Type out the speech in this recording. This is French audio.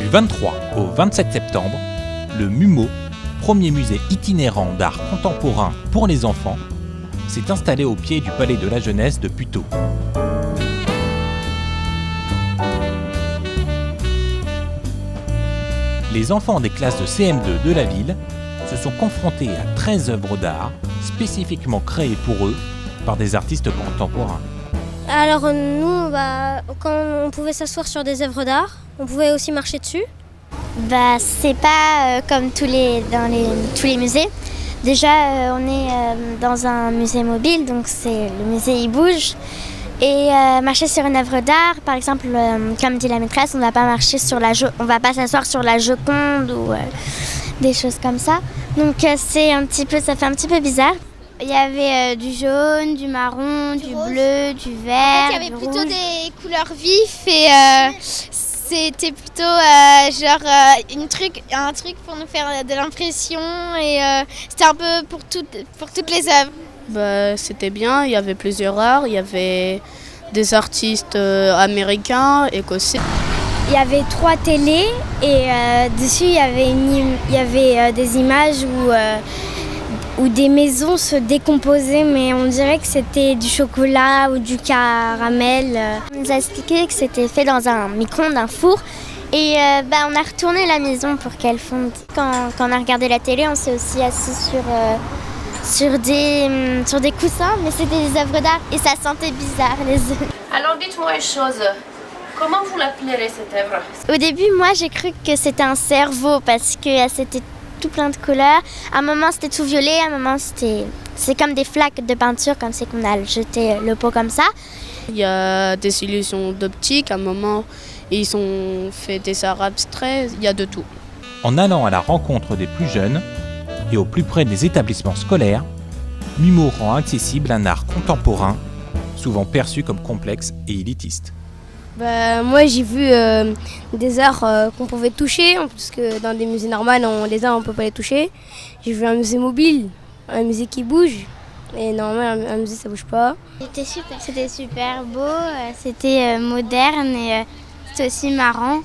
Du 23 au 27 septembre, le MUMO, premier musée itinérant d'art contemporain pour les enfants, s'est installé au pied du Palais de la Jeunesse de Puteaux. Les enfants des classes de CM2 de la ville se sont confrontés à 13 œuvres d'art spécifiquement créées pour eux par des artistes contemporains. Alors nous, quand on pouvait s'asseoir sur des œuvres d'art, on pouvait aussi marcher dessus. C'est pas comme tous les musées. Déjà, on est dans un musée mobile, donc le musée il bouge. Et marcher sur une œuvre d'art, par exemple, comme dit la maîtresse, on va va pas s'asseoir sur la Joconde ou des choses comme ça. Donc ça fait un petit peu bizarre. Il y avait du jaune, du marron, du bleu, du vert. En fait, il y avait plutôt des couleurs vives et c'était plutôt un truc pour nous faire de l'impression et c'était un peu pour toutes les œuvres. C'était bien, il y avait plusieurs arts, il y avait des artistes américains, écossais. Il y avait 3 télés et dessus il y avait des images où des maisons se décomposaient, mais on dirait que c'était du chocolat ou du caramel. On nous a expliqué que c'était fait dans un micro-ondes, un four. Et on a retourné la maison pour qu'elle fonde. Quand on a regardé la télé, on s'est aussi assis sur des coussins, mais c'était des œuvres d'art et ça sentait bizarre les œuvres. Alors dites-moi une chose, comment vous l'appellerez cette œuvre? Au début, moi j'ai cru que c'était un cerveau parce que c'était tout plein de couleurs. À un moment c'était tout violet, à un moment c'est comme des flaques de peinture, comme c'est qu'on a jeté le pot comme ça. Il y a des illusions d'optique, à un moment ils ont fait des arts abstraits, il y a de tout. En allant à la rencontre des plus jeunes et au plus près des établissements scolaires, MUMO rend accessible un art contemporain, souvent perçu comme complexe et élitiste. Moi j'ai vu des arts qu'on pouvait toucher, parce que dans des musées normaux, les arts on ne peut pas les toucher. J'ai vu un musée mobile, un musée qui bouge, et normalement un musée ça bouge pas. C'était super beau, c'était moderne et c'était aussi marrant.